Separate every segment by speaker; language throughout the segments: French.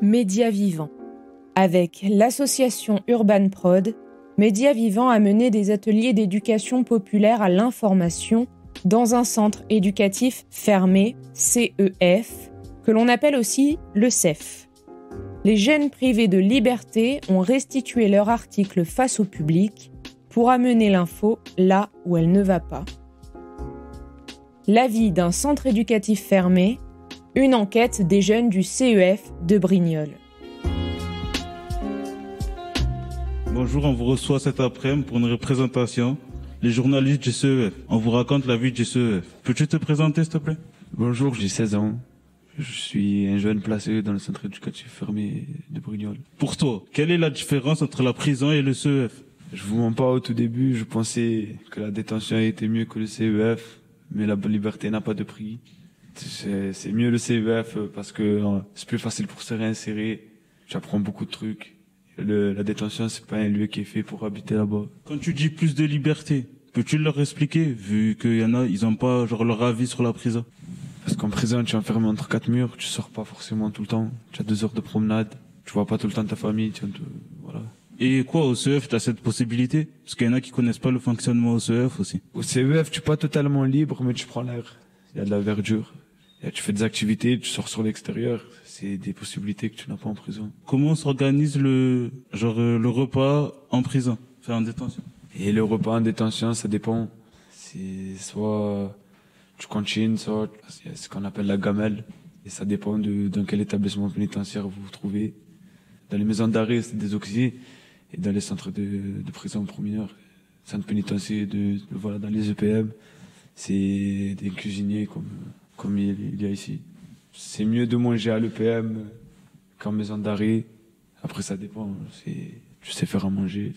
Speaker 1: Média Vivant. Avec l'association Urban Prod, Média Vivant a mené des ateliers d'éducation populaire à l'information dans un centre éducatif fermé, CEF, que l'on appelle aussi le CEF. Les jeunes privés de liberté ont restitué leur article face au public pour amener l'info là où elle ne va pas. L'avis d'un centre éducatif fermé, une enquête des jeunes du CEF de Brignoles.
Speaker 2: Bonjour, on vous reçoit cet après-midi pour une représentation. Les journalistes du CEF. On vous raconte la vie du CEF. Peux-tu te présenter, s'il te plaît?
Speaker 3: Bonjour, j'ai 16 ans. Je suis un jeune placé dans le centre éducatif fermé de Brignoles.
Speaker 2: Pour toi, quelle est la différence entre la prison et le CEF?
Speaker 3: Je vous mens pas, au tout début, je pensais que la détention était mieux que le CEF, mais la liberté n'a pas de prix. C'est mieux le CEF parce que c'est plus facile pour se réinsérer. J'apprends beaucoup de trucs. La détention, c'est pas un lieu qui est fait pour habiter là-bas.
Speaker 2: Quand tu dis plus de liberté, peux-tu leur expliquer, vu qu'il y en a, ils ont pas leur avis sur la prison?
Speaker 3: Parce qu'en prison, tu es enfermé entre quatre murs, tu sors pas forcément tout le temps. Tu as 2 heures de promenade, tu vois pas tout le temps ta famille, voilà.
Speaker 2: Et quoi, au CEF, tu as cette possibilité? Parce qu'il y en a qui connaissent pas le fonctionnement au CEF aussi.
Speaker 3: Au CEF, tu es pas totalement libre, mais tu prends l'air. Il y a de la verdure. Tu fais des activités, tu sors sur l'extérieur. C'est des possibilités que tu n'as pas en prison.
Speaker 2: Comment s'organise le repas en prison, en détention?
Speaker 3: Et le repas en détention, ça dépend. C'est soit tu cantines, soit il y a ce qu'on appelle la gamelle. Et ça dépend dans quel établissement pénitentiaire vous vous trouvez. Dans les maisons d'arrêt, c'est des auxiliaires. Et dans les centres de prison pour mineurs, centres pénitentiaires, voilà, dans les EPM, c'est des cuisiniers comme il y a ici. C'est mieux de manger à l'EPM qu'en maison d'arrêt. Après, ça dépend. Tu sais faire à manger.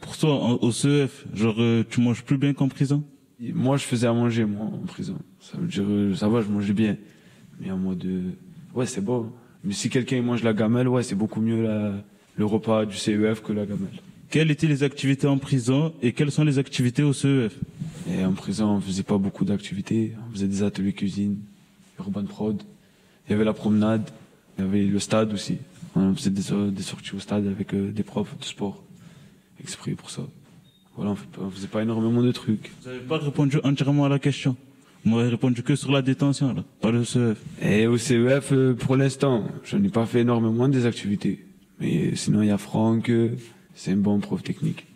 Speaker 2: Pour toi, au CEF, tu manges plus bien qu'en prison?
Speaker 3: Moi, je faisais à manger, moi, en prison. Ça veut dire, ça va, je mangeais bien. Mais en mode, ouais, c'est bon. Mais si quelqu'un mange la gamelle, ouais, c'est beaucoup mieux le repas du CEF que la gamelle.
Speaker 2: Quelles étaient les activités en prison et quelles sont les activités au CEF?
Speaker 3: Et en prison, on faisait pas beaucoup d'activités. On faisait des ateliers cuisine, Urban Prod. Il y avait la promenade, il y avait le stade aussi. On faisait des sorties au stade avec des profs de sport, exprès pour ça. Voilà, on faisait pas énormément de trucs.
Speaker 2: Vous n'avez pas répondu entièrement à la question. Vous m'avez répondu que sur la détention, là, pas le CEF.
Speaker 3: Et au CEF, pour l'instant, je n'ai pas fait énormément des activités. Mais sinon, il y a Franck, c'est un bon prof technique.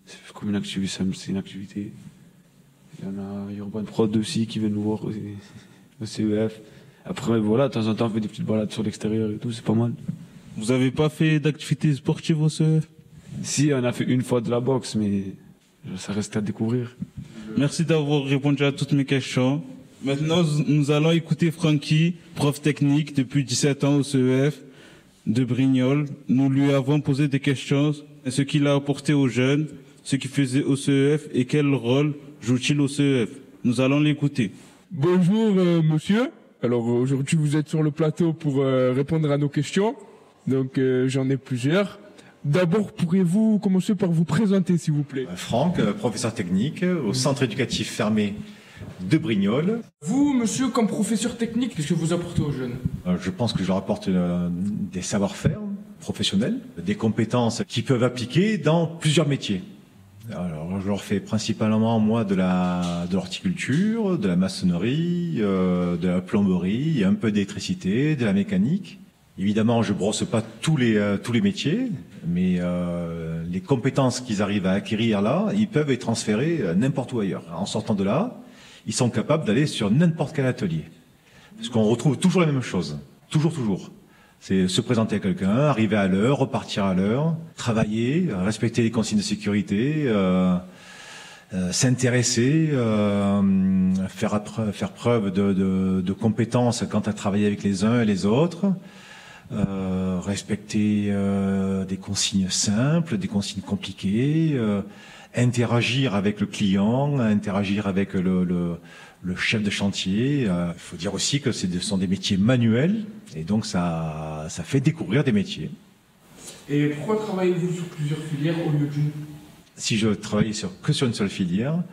Speaker 3: C'est comme une activité, c'est une activité. Il y en a Urban Prod aussi qui vient nous voir au CEF. Après, voilà, de temps en temps, on fait des petites balades sur l'extérieur et tout, c'est pas mal.
Speaker 2: Vous avez pas fait d'activités sportives au CEF?
Speaker 3: Si, on a fait une fois de la boxe, mais ça reste à découvrir.
Speaker 2: Merci d'avoir répondu à toutes mes questions. Maintenant, nous allons écouter Francky, prof technique depuis 17 ans au CEF de Brignoles. Nous lui avons posé des questions, ce qu'il a apporté aux jeunes, ce qu'il faisait au CEF et quel rôle joue-t-il au CEF. Nous allons l'écouter.
Speaker 4: Bonjour monsieur. Alors aujourd'hui vous êtes sur le plateau pour répondre à nos questions. Donc j'en ai plusieurs. D'abord, pourriez-vous commencer par vous présenter, s'il vous plaît?
Speaker 5: Franck, professeur technique au centre éducatif fermé de Brignoles.
Speaker 4: Vous, monsieur, comme professeur technique, qu'est-ce que vous apportez aux jeunes?
Speaker 5: Je pense que je leur apporte des savoir-faire professionnels, des compétences qu'ils peuvent appliquer dans plusieurs métiers. Alors, je leur fais principalement, moi, de l'horticulture, de la maçonnerie, de la plomberie, un peu d'électricité, de la mécanique. Évidemment, je brosse pas tous les métiers, mais les compétences qu'ils arrivent à acquérir là, ils peuvent être transférés n'importe où ailleurs. En sortant de là, ils sont capables d'aller sur n'importe quel atelier. Parce qu'on retrouve toujours la même chose. Toujours. C'est se présenter à quelqu'un, arriver à l'heure, repartir à l'heure, travailler, respecter les consignes de sécurité, s'intéresser, faire preuve de compétences quant à travailler avec les uns et les autres. Respecter des consignes simples, des consignes compliquées, interagir avec le client, interagir avec le chef de chantier. Il faut dire aussi que ce sont des métiers manuels et donc ça fait découvrir des métiers.
Speaker 4: Et pourquoi travaillez-vous sur plusieurs filières au lieu d'une?
Speaker 5: Si je travaillais que sur une seule filière,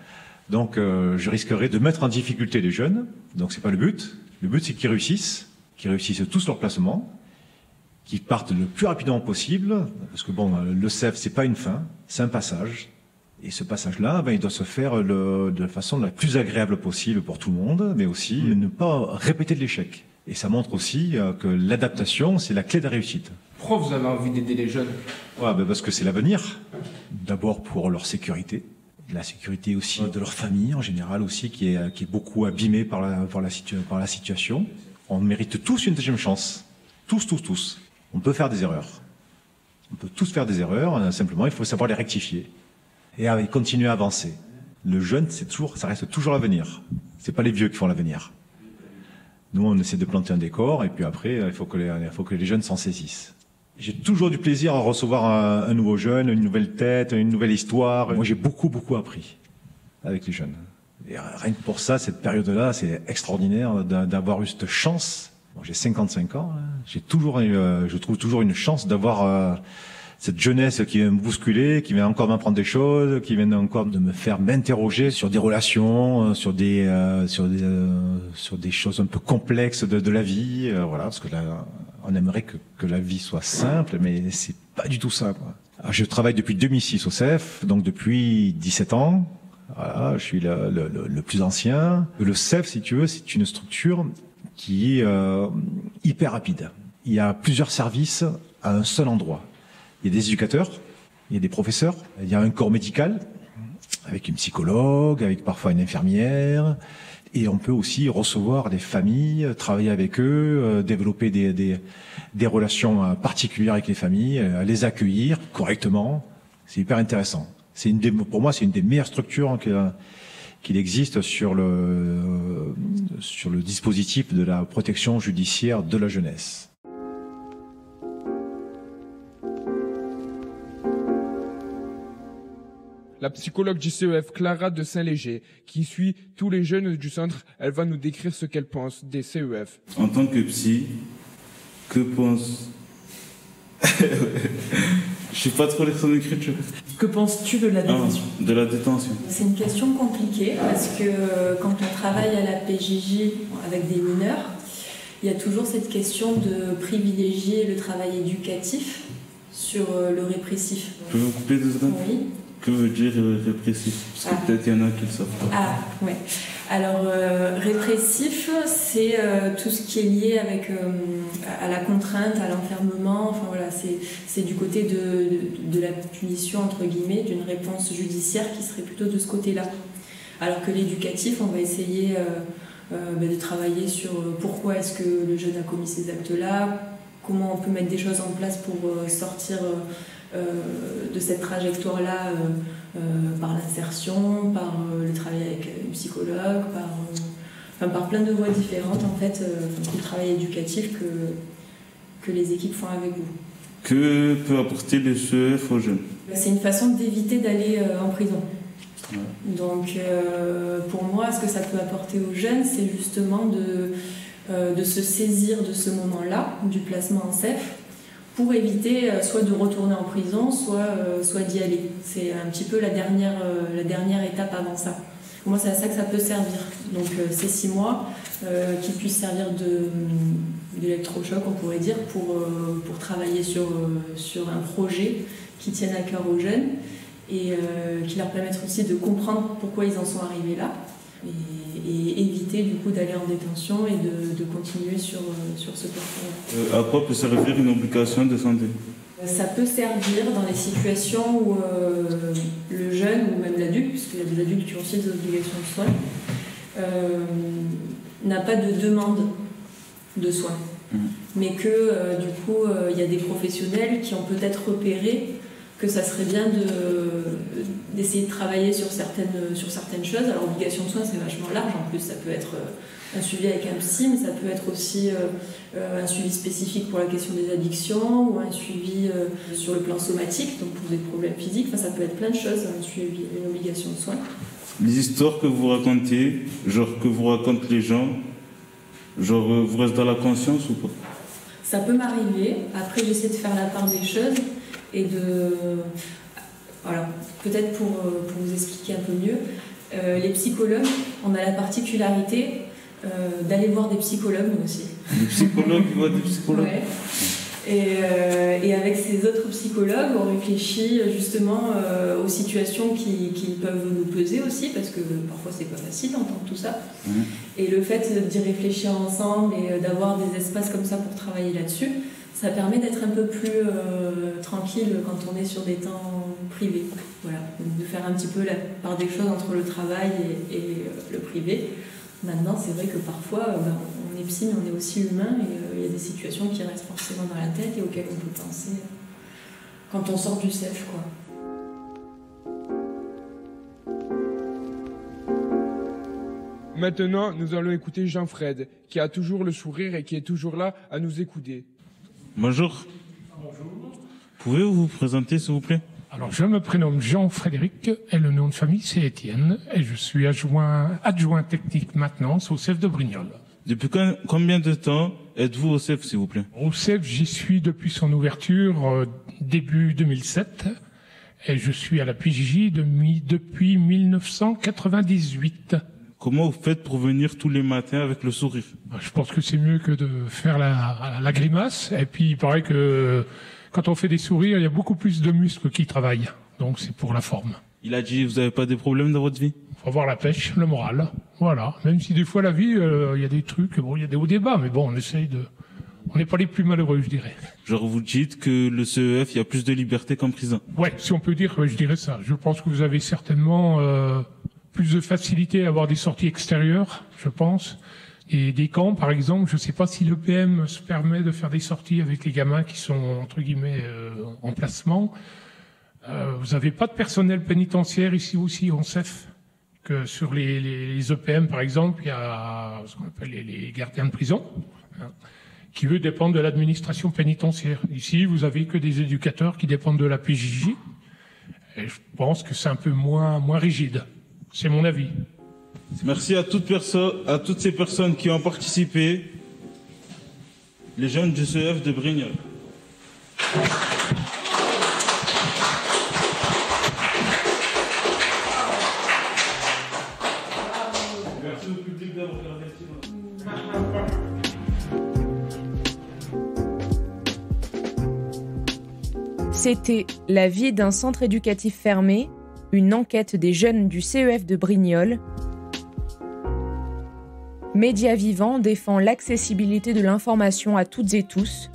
Speaker 5: donc je risquerais de mettre en difficulté les jeunes. Donc c'est pas le but. Le but c'est qu'ils réussissent tous leur placement, qu'ils partent le plus rapidement possible, parce que bon, le CEF, c'est pas une fin, c'est un passage. Et ce passage-là, il doit se faire de la façon la plus agréable possible pour tout le monde, mais aussi ne pas répéter de l'échec. Et ça montre aussi que l'adaptation, c'est la clé de la réussite.
Speaker 4: Pourquoi vous avez envie d'aider les jeunes?
Speaker 5: Ouais, parce que c'est l'avenir. D'abord pour leur sécurité, la sécurité aussi de leur famille en général aussi, qui est beaucoup abîmée par la situation. On mérite tous une deuxième chance. Tous. On peut faire des erreurs. On peut tous faire des erreurs, simplement il faut savoir les rectifier. Et continuer à avancer. Le jeune, ça reste toujours l'avenir. C'est pas les vieux qui font l'avenir. Nous, on essaie de planter un décor, et puis après, il faut que les jeunes s'en saisissent. J'ai toujours du plaisir à recevoir un nouveau jeune, une nouvelle tête, une nouvelle histoire. Moi, j'ai beaucoup appris avec les jeunes. Et rien que pour ça, cette période-là, c'est extraordinaire d'avoir eu cette chance. Bon, j'ai 55 ans, là. Je trouve toujours une chance d'avoir cette jeunesse qui vient me bousculer, qui vient encore m'apprendre des choses, qui vient encore de me faire m'interroger sur des relations, sur des choses un peu complexes de la vie, voilà, parce que là, on aimerait que la vie soit simple, mais c'est pas du tout ça, quoi. Alors, je travaille depuis 2006 au CEF, donc depuis 17 ans. Voilà, je suis le plus ancien. Le CEF, si tu veux, c'est une structure qui est hyper rapide. Il y a plusieurs services à un seul endroit. Il y a des éducateurs, il y a des professeurs, il y a un corps médical, avec une psychologue, avec parfois une infirmière, et on peut aussi recevoir des familles, travailler avec eux, développer des relations particulières avec les familles, les accueillir correctement. C'est hyper intéressant. Pour moi, c'est une des meilleures structures qu'il existe sur le dispositif de la protection judiciaire de la jeunesse.
Speaker 4: La psychologue du CEF, Clara de Saint-Léger, qui suit tous les jeunes du centre, elle va nous décrire ce qu'elle pense des CEF.
Speaker 2: En tant que psy, que pense... Je sais pas trop lire son écriture.
Speaker 6: Que penses-tu de la détention?
Speaker 2: De la détention.
Speaker 6: C'est une question compliquée parce que quand on travaille à la PJJ avec des mineurs, il y a toujours cette question de privilégier le travail éducatif sur le répressif.
Speaker 2: Je peux vous couper 2 secondes?
Speaker 6: Oui.
Speaker 2: Que veut dire répressif? Parce que peut-être il y en a qui le savent pas.
Speaker 6: Ah, ouais. Alors, répressif, c'est tout ce qui est lié avec à la contrainte, à l'enfermement. Enfin voilà, c'est du côté de la punition, entre guillemets, d'une réponse judiciaire qui serait plutôt de ce côté-là. Alors que l'éducatif, on va essayer de travailler sur pourquoi est-ce que le jeune a commis ces actes-là, comment on peut mettre des choses en place pour sortir de cette trajectoire-là par l'insertion, par le travail avec une psychologue, par plein de voies différentes, en fait, le travail éducatif que les équipes font avec vous.
Speaker 2: Que peut apporter le CEF aux jeunes?
Speaker 6: C'est une façon d'éviter d'aller en prison. Ouais. Donc, pour moi, ce que ça peut apporter aux jeunes, c'est justement de se saisir de ce moment-là, du placement en CEF, pour éviter soit de retourner en prison, soit d'y aller. C'est un petit peu la dernière étape avant ça. Pour moi, c'est à ça que ça peut servir. Donc, ces 6 mois qui puissent servir d'électrochoc, on pourrait dire, pour travailler sur un projet qui tienne à cœur aux jeunes et qui leur permettre aussi de comprendre pourquoi ils en sont arrivés là et éviter du coup d'aller en détention et de continuer sur ce parcours-là.
Speaker 2: À quoi peut servir une obligation de santé?
Speaker 6: Ça peut servir dans les situations où le jeune ou même l'adulte, puisqu'il y a des adultes qui ont aussi des obligations de soins, n'a pas de demande de soins. Mais que du coup il y a des professionnels qui ont peut-être repéré que ça serait bien d'essayer de travailler sur certaines choses. Alors, obligation de soins, c'est vachement large. En plus, ça peut être un suivi avec un psy, mais ça peut être aussi un suivi spécifique pour la question des addictions ou un suivi sur le plan somatique, donc pour des problèmes physiques. Enfin, ça peut être plein de choses, un suivi, une obligation de soins.
Speaker 2: Les histoires que vous racontez, genre que vous racontent les gens, genre vous restez dans la conscience ou pas?
Speaker 6: Ça peut m'arriver. Après, j'essaie de faire la part des choses. Et voilà, peut-être pour vous expliquer un peu mieux, les psychologues, on a la particularité d'aller voir des psychologues, nous aussi.
Speaker 2: Des psychologues voient des psychologues?
Speaker 6: Ouais. Et avec ces autres psychologues, on réfléchit justement aux situations qui peuvent nous peser aussi, parce que parfois c'est pas facile d'entendre tout ça. Et le fait d'y réfléchir ensemble et d'avoir des espaces comme ça pour travailler là-dessus, ça permet d'être un peu plus tranquille quand on est sur des temps privés. Voilà. Donc de faire un petit peu la part des choses entre le travail et le privé. Maintenant, c'est vrai que parfois, on est psy, mais on est aussi humain, et il y a des situations qui restent forcément dans la tête et auxquelles on peut penser quand on sort du CEF, quoi.
Speaker 4: Maintenant, nous allons écouter Jean-Fred, qui a toujours le sourire et qui est toujours là à nous écouter.
Speaker 2: Bonjour. Bonjour. Pouvez-vous vous présenter, s'il vous plaît?
Speaker 7: Alors, je me prénomme Jean-Frédéric et le nom de famille, c'est Étienne, et je suis adjoint technique maintenance au CEF de Brignoles.
Speaker 2: Depuis combien de temps êtes-vous au CEF, s'il vous plaît?
Speaker 7: Au CEF, j'y suis depuis son ouverture, début 2007, et je suis à la PJJ depuis 1998.
Speaker 2: Comment vous faites pour venir tous les matins avec le sourire?
Speaker 7: Je pense que c'est mieux que de faire la grimace. Et puis, il paraît que quand on fait des sourires, il y a beaucoup plus de muscles qui travaillent. Donc, c'est pour la forme. Il
Speaker 2: a dit, vous n'avez pas des problèmes dans votre vie?
Speaker 7: Faut avoir la pêche, le moral. Voilà. Même si des fois, la vie, il y a des trucs, bon, il y a des hauts débats, mais bon, on n'est pas les plus malheureux, je dirais.
Speaker 2: Genre, vous dites que le CEF, il y a plus de liberté qu'en prison?
Speaker 7: Ouais, si on peut dire, je dirais ça. Je pense que vous avez certainement plus de facilité à avoir des sorties extérieures, je pense. Et des camps, par exemple, je ne sais pas si l'EPM se permet de faire des sorties avec les gamins qui sont, entre guillemets, en placement. Vous n'avez pas de personnel pénitentiaire ici aussi, en CEF, que sur les EPM, par exemple, il y a ce qu'on appelle les gardiens de prison, hein, qui, eux, dépendent de l'administration pénitentiaire. Ici, vous avez que des éducateurs qui dépendent de la PJJ. Et je pense que c'est un peu moins rigide. C'est mon avis.
Speaker 2: Merci à toutes ces personnes qui ont participé, les jeunes du CEF de Brignoles. Merci au public d'avoir regardé le film.
Speaker 1: C'était La vie d'un centre éducatif fermé, une enquête des jeunes du CEF de Brignoles. Média Vivant défend l'accessibilité de l'information à toutes et tous.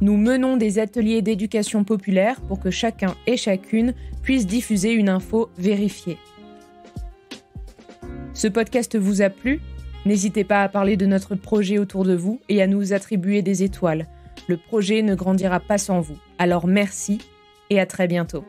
Speaker 1: Nous menons des ateliers d'éducation populaire pour que chacun et chacune puisse diffuser une info vérifiée. Ce podcast vous a plu? N'hésitez pas à parler de notre projet autour de vous et à nous attribuer des étoiles. Le projet ne grandira pas sans vous. Alors merci et à très bientôt.